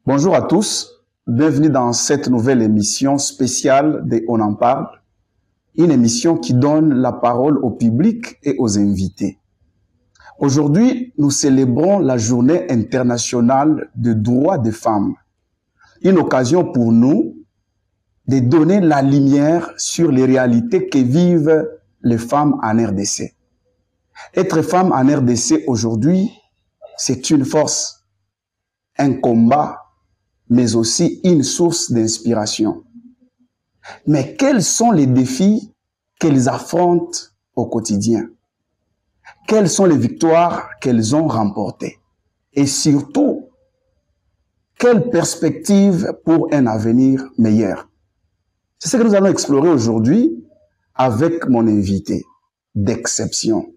Bonjour à tous, bienvenue dans cette nouvelle émission spéciale de On en parle, une émission qui donne la parole au public et aux invités. Aujourd'hui, nous célébrons la Journée internationale des droits des femmes, une occasion pour nous de donner la lumière sur les réalités que vivent les femmes en RDC. Être femme en RDC aujourd'hui, c'est une force, un combat, mais aussi une source d'inspiration. Mais quels sont les défis qu'elles affrontent au quotidien? Quelles sont les victoires qu'elles ont remportées? Et surtout, quelle perspective pour un avenir meilleur? C'est ce que nous allons explorer aujourd'hui avec mon invité d'exception.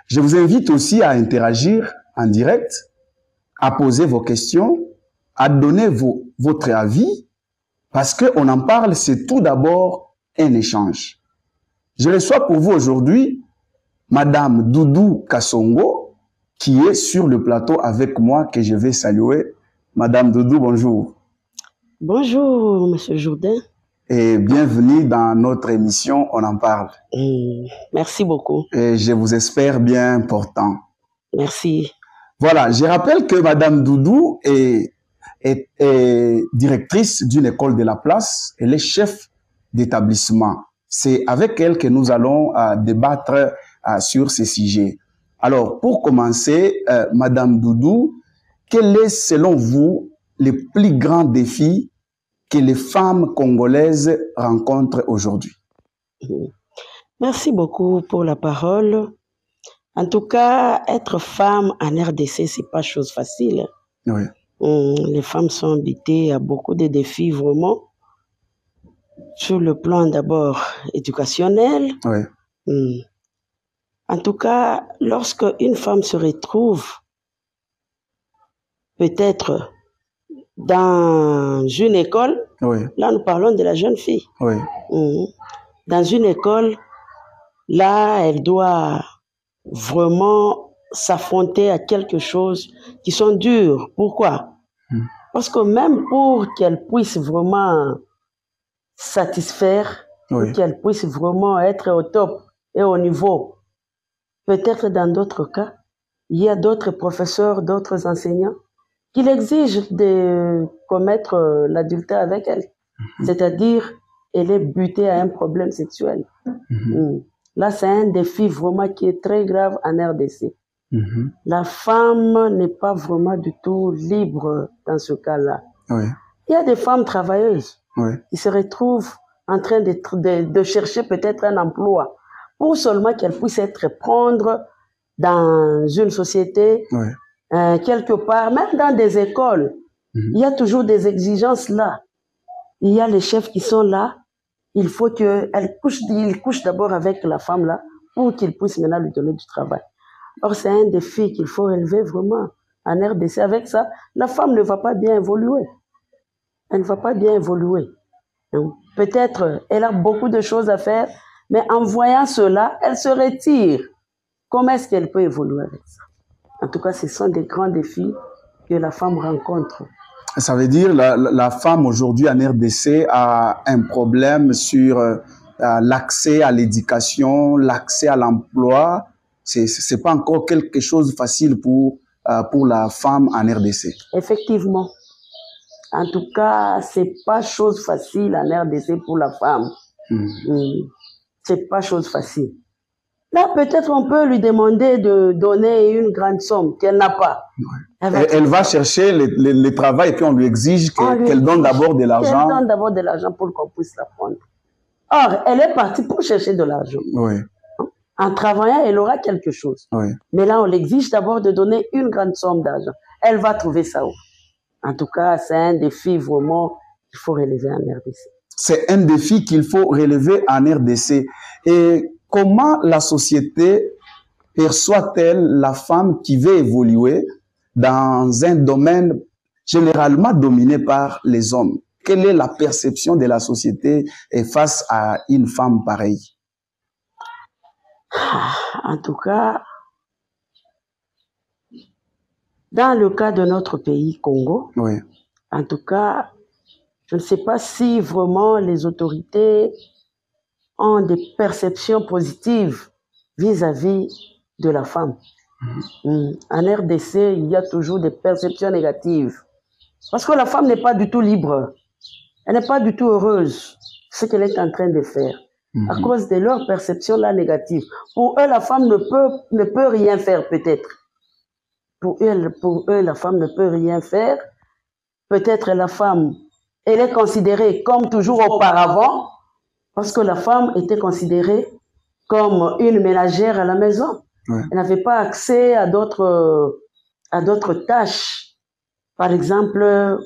Je vous invite aussi à interagir en direct, à poser vos questions, à donner votre avis, parce qu'on en parle, c'est tout d'abord un échange. Je reçois pour vous aujourd'hui Madame Doudou Kassongo, qui est sur le plateau avec moi, que je vais saluer. Madame Doudou, bonjour. Bonjour, Monsieur Jourdain. Et bienvenue dans notre émission On en parle. Merci beaucoup. Et je vous espère bien portant. Merci. Voilà, je rappelle que Madame Doudou est directrice d'une école de la place, elle est chef d'établissement. C'est avec elle que nous allons débattre sur ces sujets. Alors, pour commencer, Madame Doudou, quel est selon vous le plus grand défi que les femmes congolaises rencontrent aujourd'hui? Merci beaucoup pour la parole. En tout cas, être femme en RDC, c'est pas chose facile. Oui. Les femmes sont habitées à beaucoup de défis vraiment. Sur le plan d'abord éducationnel. Oui. En tout cas, lorsque une femme se retrouve peut-être dans une école, oui. Là nous parlons de la jeune fille. Oui. Dans une école, là elle doit vraiment s'affronter à quelque chose qui sont durs. Pourquoi? Parce que même pour qu'elle puisse vraiment satisfaire, oui. qu'elle puisse vraiment être au top et au niveau, peut-être dans d'autres cas, il y a d'autres professeurs, d'autres enseignants qui l'exigent de commettre l'adultère avec elle. C'est-à-dire, elle est butée à un problème sexuel. Là, c'est un défi vraiment qui est très grave en RDC. La femme n'est pas vraiment du tout libre dans ce cas-là. Oui. Il y a des femmes travailleuses qui se retrouvent en train de chercher peut-être un emploi pour seulement qu'elles puissent être prendre dans une société, quelque part, même dans des écoles. Il y a toujours des exigences là. Il y a les chefs qui sont là. Il faut qu'ils couchent d'abord avec la femme là pour qu'ils puissent maintenant lui donner du travail. Or, c'est un défi qu'il faut relever vraiment en RDC. Avec ça, la femme ne va pas bien évoluer. Elle ne va pas bien évoluer. Peut-être, elle a beaucoup de choses à faire, mais en voyant cela, elle se retire. Comment est-ce qu'elle peut évoluer avec ça? En tout cas, ce sont des grands défis que la femme rencontre. Ça veut dire la femme aujourd'hui en RDC a un problème sur l'accès à l'éducation, l'accès à l'emploi. C'est pas encore quelque chose de facile pour la femme en RDC. Effectivement. En tout cas, c'est pas chose facile en RDC pour la femme. C'est pas chose facile. Là, peut-être on peut lui demander de donner une grande somme qu'elle n'a pas. Elle va chercher le travail et puis on lui exige qu'elle donne d'abord de l'argent. Qu'elle donne d'abord de l'argent pour qu'on puisse la prendre. Or, elle est partie pour chercher de l'argent. Oui. En travaillant, elle aura quelque chose. Oui. Mais là, on l'exige d'abord de donner une grande somme d'argent. Elle va trouver ça où? En tout cas, c'est un défi vraiment qu'il faut relever en RDC. C'est un défi qu'il faut relever en RDC. Et comment la société perçoit-elle la femme qui veut évoluer dans un domaine généralement dominé par les hommes? Quelle est la perception de la société face à une femme pareille? En tout cas, dans le cas de notre pays, Congo, En tout cas, je ne sais pas si vraiment les autorités ont des perceptions positives vis-à-vis de la femme. En RDC, il y a toujours des perceptions négatives. Parce que la femme n'est pas du tout libre. Elle n'est pas du tout heureuse, ce qu'elle est en train de faire. À cause de leur perception là négative. Pour eux, la femme ne peut rien faire peut-être. Pour eux, la femme ne peut rien faire. Peut-être la femme, elle est considérée comme toujours auparavant, parce que la femme était considérée comme une ménagère à la maison. Ouais. Elle n'avait pas accès à d'autres tâches. Par exemple,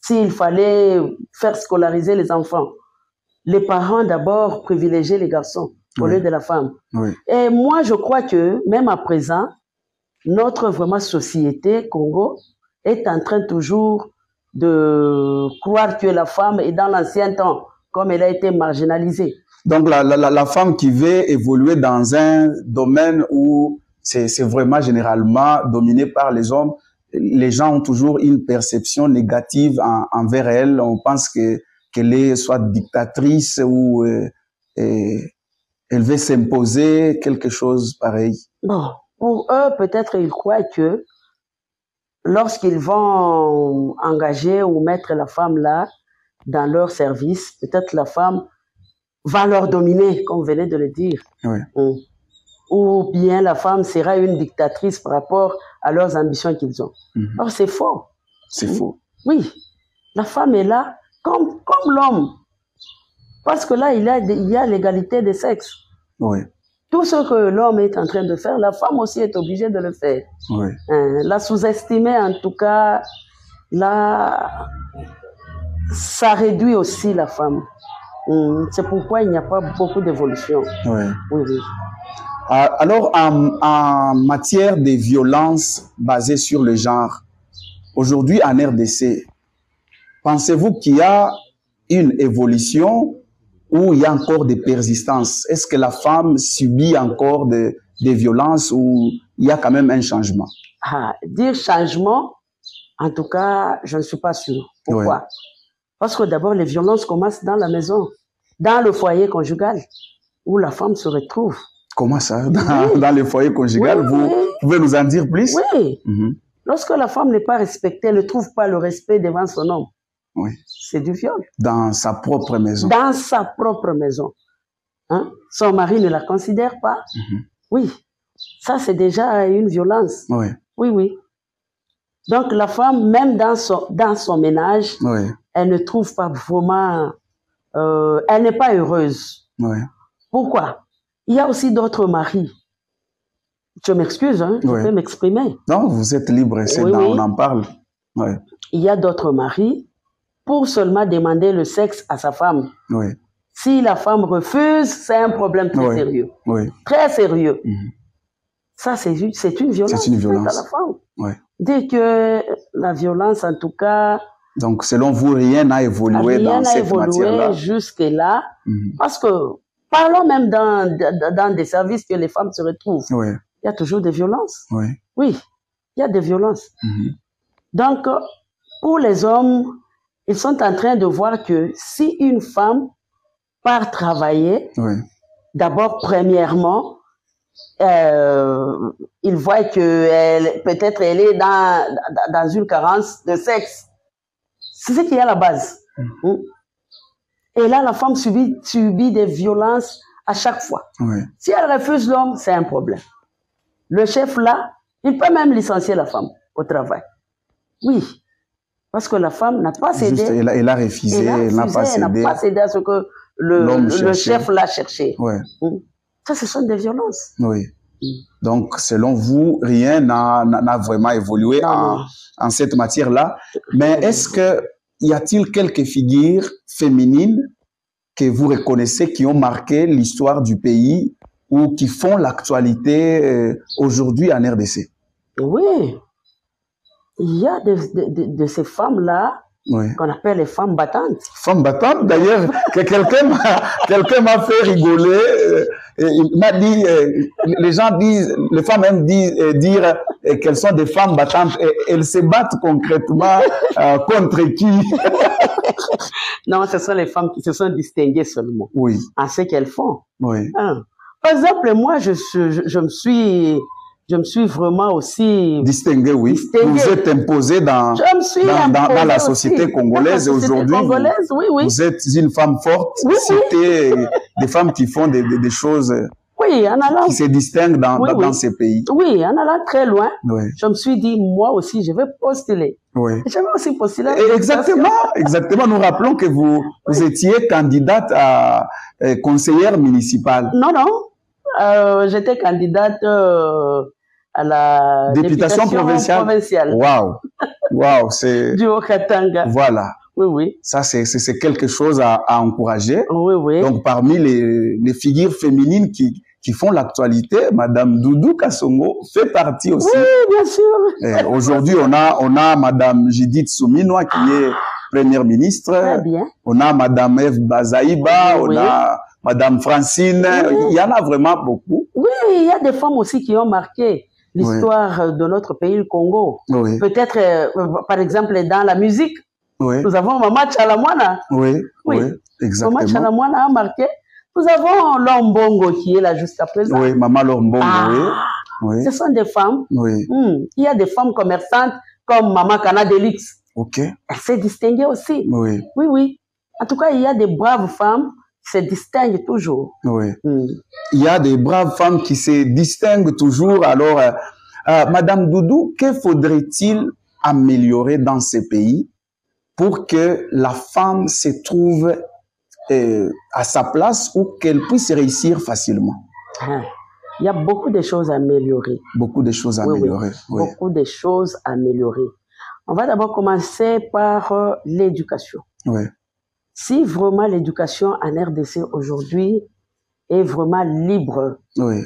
s'il fallait faire scolariser les enfants, les parents d'abord privilégiaient les garçons au lieu de la femme. Oui. Et moi, je crois que même à présent, notre vraiment société Congo est en train toujours de croire que la femme est dans l'ancien temps, comme elle a été marginalisée. Donc la femme qui veut évoluer dans un domaine où c'est vraiment généralement dominé par les hommes, les gens ont toujours une perception négative envers elle. On pense qu'elle est soit dictatrice ou elle veut s'imposer quelque chose pareil. Bon, pour eux, peut-être ils croient que lorsqu'ils vont engager ou mettre la femme là dans leur service, peut-être la femme va leur dominer, comme vous venez de le dire. Oui. Ou bien la femme sera une dictatrice par rapport à leurs ambitions qu'ils ont. Or, c'est faux. C'est faux. Oui. La femme est là comme l'homme. Parce que là, il y a l'égalité des sexes. Oui. Tout ce que l'homme est en train de faire, la femme aussi est obligée de le faire. Oui. La sous-estimer, en tout cas, là, ça réduit aussi la femme. C'est pourquoi il n'y a pas beaucoup d'évolution. Oui. Oui, oui. Alors, en matière de violence basée sur le genre, aujourd'hui en RDC, pensez-vous qu'il y a une évolution ou il y a encore des persistances? Est-ce que la femme subit encore des violences ou il y a quand même un changement? Dire changement, en tout cas, je ne suis pas sûre. Pourquoi? Oui. Parce que d'abord, les violences commencent dans la maison, dans le foyer conjugal, où la femme se retrouve. Comment ça? Dans le foyer conjugal, oui, vous pouvez nous en dire plus? Oui. Lorsque la femme n'est pas respectée, elle ne trouve pas le respect devant son homme. Oui. C'est du viol. Dans sa propre maison. Dans sa propre maison. Hein? Son mari ne la considère pas. Oui. Ça, c'est déjà une violence. Oui. Oui, oui. Donc, la femme, même dans son ménage, oui. elle ne trouve pas vraiment... elle n'est pas heureuse. Oui. Pourquoi? Il y a aussi d'autres maris. Je m'excuse, hein, je peux m'exprimer. Non, vous êtes libre, on en parle. Oui. Il y a d'autres maris pour seulement demander le sexe à sa femme. Oui. Si la femme refuse, c'est un problème très sérieux. Oui. Très sérieux. Ça, c'est une violence. C'est une violence. À la femme. Oui. Dès que la violence, en tout cas... Donc, selon vous, rien n'a évolué dans cette matière-là? Rien n'a évolué jusque-là. Parce que, parlons même dans des services que les femmes se retrouvent. Oui. Il y a toujours des violences. Oui. Oui, il y a des violences. Donc, pour les hommes, ils sont en train de voir que si une femme part travailler, d'abord, premièrement, ils voient que peut-être elle est dans une carence de sexe. C'est ce qui est à la base. Et là, la femme subit des violences à chaque fois. Si elle refuse l'homme, c'est un problème. Le chef là, il peut même licencier la femme au travail. Oui. Parce que la femme n'a pas cédé. Juste, elle a refusé, elle n'a pas cédé. Elle n'a pas cédé à ce que le chef l'a cherché. Ça, ce sont des violences. Oui. Donc, selon vous, rien n'a vraiment évolué en cette matière-là. Mais est-ce que y a-t-il quelques figures féminines que vous reconnaissez qui ont marqué l'histoire du pays ou qui font l'actualité aujourd'hui en RDC? Oui. Il y a de ces femmes-là qu'on appelle les femmes battantes. Femmes battantes, d'ailleurs, quelqu'un m'a fait rigoler. Il m'a dit, les gens disent, les femmes aiment dire et qu'elles sont des femmes battantes. Et elles se battent concrètement contre qui? Non, ce sont les femmes qui se sont distinguées seulement. Oui. En ce qu'elles font. Oui. Hein. Par exemple, moi, je me suis vraiment aussi distingué, oui. Distingué. Vous êtes imposé dans la société congolaise. Aujourd'hui, vous êtes une femme forte. Oui, c'était des femmes qui font des choses oui, en allant, qui se distinguent dans ces pays. Oui, en allant très loin, oui. Je me suis dit, moi aussi, je vais postuler. Oui. Je vais aussi postuler. Exactement, exactement. Nous rappelons que vous étiez candidate à conseillère municipale. Non, non. J'étais candidate à la députation provinciale. Waouh, waouh, c'est du Haut-Katanga. Voilà. Oui, oui. Ça, c'est quelque chose à encourager. Oui, oui. Donc, parmi les figures féminines qui font l'actualité, Madame Doudou Kassongo fait partie aussi. Oui, bien sûr. Aujourd'hui, on a Madame Judith Souminoa qui est première ministre. Très bien. On a Madame Eve Bazaïba, oui, on a Madame Francine. Oui. Il y en a vraiment beaucoup. Oui, il y a des femmes aussi qui ont marqué l'histoire de notre pays, le Congo. Oui. Peut-être, par exemple, dans la musique. Oui. Nous avons Maman Chalamwana. Oui, oui, exactement. Maman Chalamwana a marqué. Nous avons Lombongo qui est là jusqu'à présent. Oui, Maman Lombongo, oui. Ce sont des femmes. Oui. Il y a des femmes commerçantes comme Maman Canadelix. Ok. Elle s'est distinguée aussi. Oui. Oui, oui. En tout cas, il y a des braves femmes qui se distinguent toujours. Oui. Il y a des braves femmes qui se distinguent toujours. Alors, Madame Doudou, que faudrait-il améliorer dans ces pays pour que la femme se trouve à sa place ou qu'elle puisse réussir facilement? Il y a beaucoup de choses à améliorer. Beaucoup de choses à améliorer. Oui. Beaucoup de choses à améliorer. On va d'abord commencer par l'éducation. Oui. Si vraiment l'éducation en RDC aujourd'hui est vraiment libre, oui.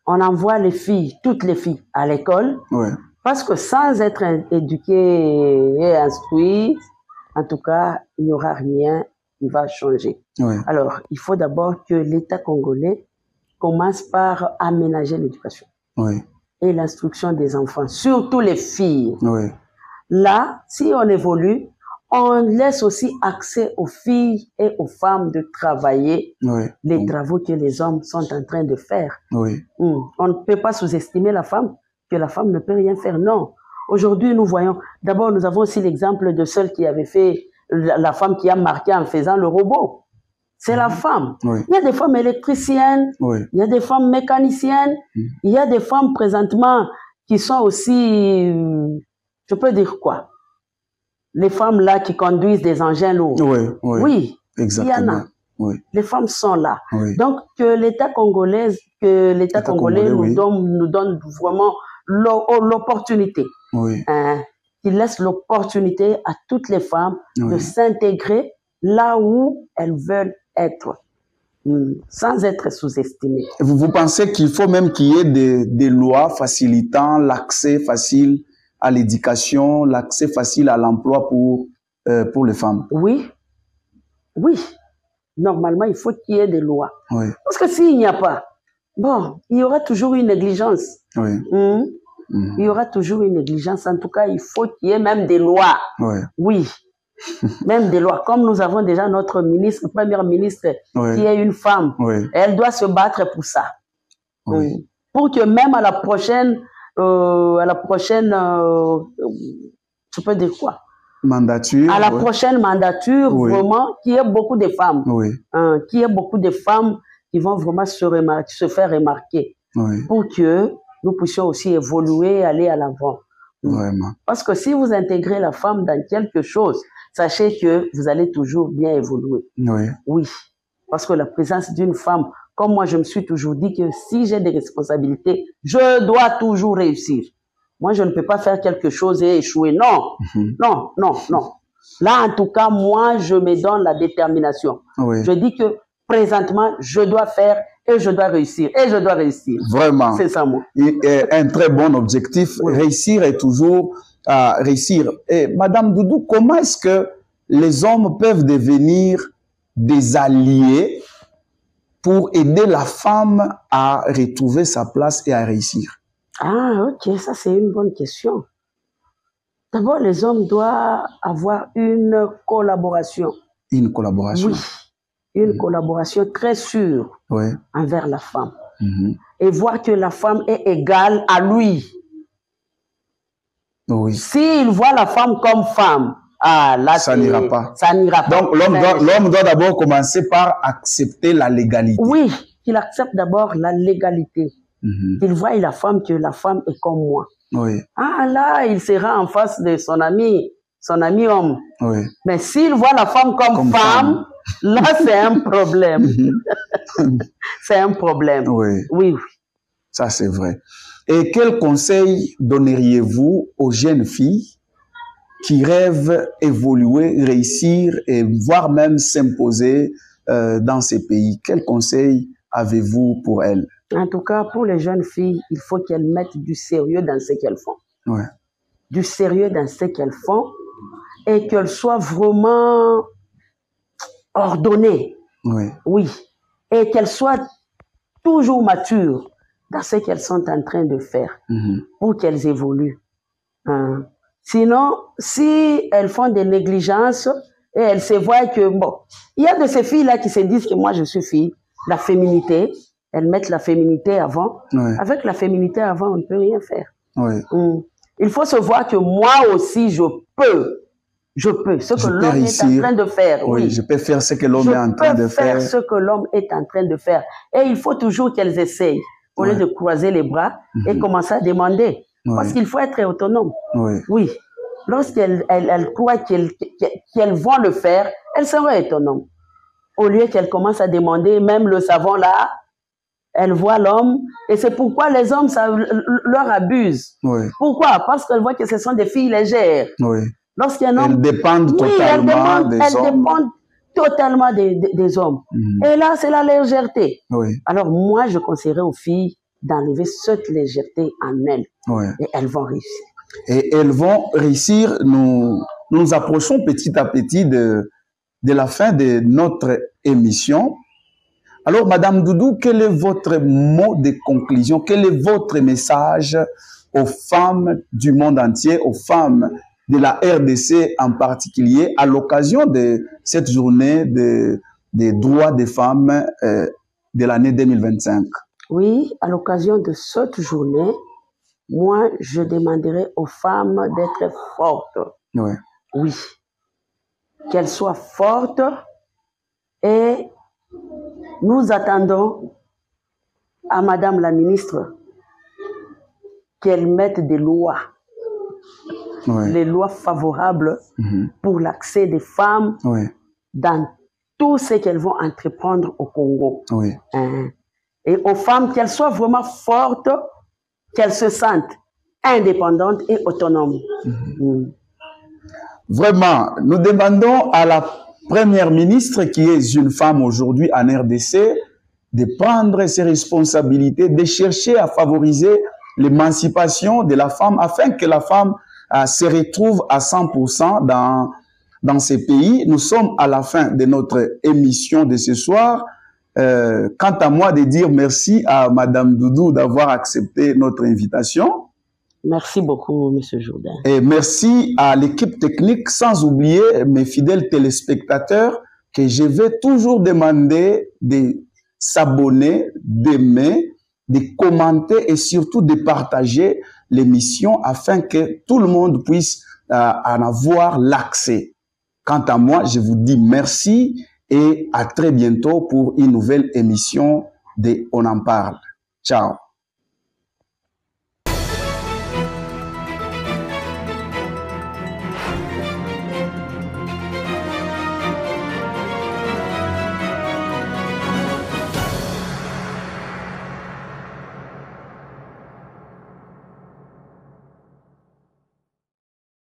On envoie les filles, toutes les filles, à l'école. Oui. Parce que sans être éduqué et instruit, en tout cas, il n'y aura rien qui va changer. Oui. Alors, il faut d'abord que l'État congolais commence par aménager l'éducation. Oui. Et l'instruction des enfants, surtout les filles. Oui. Là, si on évolue, on laisse aussi accès aux filles et aux femmes de travailler les travaux que les hommes sont en train de faire. Oui. On ne peut pas sous-estimer la femme, que la femme ne peut rien faire. Non. Aujourd'hui, nous voyons, d'abord, nous avons aussi l'exemple de celle qui avait fait, la femme qui a marqué en faisant le robot. C'est la femme. Oui. Il y a des femmes électriciennes, il y a des femmes mécaniciennes, il y a des femmes présentement qui sont aussi, je peux dire quoi? Les femmes là qui conduisent des engins lourds. Oui. Exactement. Il y en a. Oui. Les femmes sont là. Oui. Donc, que l'État congolais nous donne vraiment l'opportunité. Oui. Qu'il laisse l'opportunité à toutes les femmes de s'intégrer là où elles veulent être, sans être sous-estimées. Vous pensez qu'il faut même qu'il y ait des lois facilitant l'accès facile à l'éducation, l'accès facile à l'emploi pour les femmes? Oui. Oui. Normalement, il faut qu'il y ait des lois. Oui. Parce que s'il n'y a pas, bon, il y aura toujours une négligence. Oui. Il y aura toujours une négligence. En tout cas, il faut qu'il y ait même des lois. Oui. Oui. Même des lois. Comme nous avons déjà notre ministre, première ministre, qui est une femme. Oui. Elle doit se battre pour ça. Oui. Pour que même à la prochaine, je peux dire quoi? Mandature. À la prochaine mandature, vraiment, qu'il y ait beaucoup de femmes. Oui. Qu'il y ait beaucoup de femmes qui vont vraiment se faire remarquer. Oui. Pour que nous puissions aussi évoluer, aller à l'avant. Vraiment. Parce que si vous intégrez la femme dans quelque chose, sachez que vous allez toujours bien évoluer. Oui. Oui. Parce que la présence d'une femme, comme moi je me suis toujours dit que si j'ai des responsabilités, je dois toujours réussir. Moi, je ne peux pas faire quelque chose et échouer. Non, non, non, non. Là, en tout cas, moi, je me donne la détermination. Oui. Je dis que présentement, je dois faire et je dois réussir. Et je dois réussir. Vraiment. C'est ça, moi. Un très bon objectif. Oui. Réussir est toujours réussir. Et Madame Doudou, comment est-ce que les hommes peuvent devenir des alliés pour aider la femme à retrouver sa place et à réussir? Ah, ok, ça c'est une bonne question. D'abord, les hommes doivent avoir une collaboration. Une collaboration. Oui, une collaboration très sûre envers la femme. Et voir que la femme est égale à lui. Oui. S'il voit la femme comme femme, ah, là, ça n'ira pas. Ça n'ira pas. Donc, l'homme doit d'abord commencer par accepter la légalité. Oui, qu'il accepte d'abord la légalité. Qu'il voie la femme, que la femme est comme moi. Oui. Ah, là, il sera en face de son ami homme. Oui. Mais s'il voit la femme comme femme, là, c'est un problème. C'est un problème. Oui. Oui, oui. Ça, c'est vrai. Et quel conseil donneriez-vous aux jeunes filles qui rêvent évoluer, réussir et voire même s'imposer dans ces pays? Quel conseil avez-vous pour elles? En tout cas, pour les jeunes filles, il faut qu'elles mettent du sérieux dans ce qu'elles font. Ouais. Du sérieux dans ce qu'elles font et qu'elles soient vraiment ordonnées. Oui. Oui. Et qu'elles soient toujours matures dans ce qu'elles sont en train de faire pour qu'elles évoluent. Sinon, si elles font des négligences et elles se voient que, bon, il y a de ces filles-là qui se disent que moi je suis fille, la féminité, elles mettent la féminité avant. Ouais. Avec la féminité avant, on ne peut rien faire. Ouais. Il faut se voir que moi aussi, je peux. Ce que l'homme est en train de faire. Oui, je peux faire ce que l'homme est en train de faire. Ce que l'homme est en train de faire. Et il faut toujours qu'elles essayent, au lieu de croiser les bras et commencer à demander. Parce qu'il faut être autonome. Oui. Lorsqu'elles croient qu'elles vont le faire, elles seront autonomes. Au lieu qu'elles commencent à demander, même le savon là, elles voient l'homme. Et c'est pourquoi les hommes leur abusent. Pourquoi? Parce qu'elles voient que ce sont des filles légères. Lorsqu'un homme... Elles dépendent totalement des hommes. Elles dépendent totalement des hommes. Et là, c'est la légèreté. Alors moi, je conseillerais aux filles d'enlever cette légèreté en elles. Et elles vont réussir. Et elles vont réussir. Nous approchons petit à petit de la fin de notre émission. Alors, Madame Doudou, quel est votre mot de conclusion? Quel est votre message aux femmes du monde entier, aux femmes de la RDC en particulier, à l'occasion de cette journée des droits des femmes de l'année 2025? Oui, à l'occasion de cette journée, moi, je demanderai aux femmes d'être fortes. Oui. Qu'elles soient fortes et nous attendons à Madame la ministre qu'elle mette des lois. Les lois favorables pour l'accès des femmes dans tout ce qu'elles vont entreprendre au Congo. Et aux femmes, qu'elles soient vraiment fortes, qu'elles se sentent indépendantes et autonomes. Vraiment, nous demandons à la Première ministre, qui est une femme aujourd'hui en RDC, de prendre ses responsabilités, de chercher à favoriser l'émancipation de la femme afin que la femme se retrouve à 100% dans ces pays. Nous sommes à la fin de notre émission de ce soir. Quant à moi, de dire merci à Madame Doudou d'avoir accepté notre invitation. Merci beaucoup, Monsieur Jourdain. Et merci à l'équipe technique, sans oublier mes fidèles téléspectateurs, que je vais toujours demander de s'abonner, d'aimer, de commenter et surtout de partager l'émission afin que tout le monde puisse en avoir l'accès. Quant à moi, je vous dis merci et à très bientôt pour une nouvelle émission de On en parle. Ciao.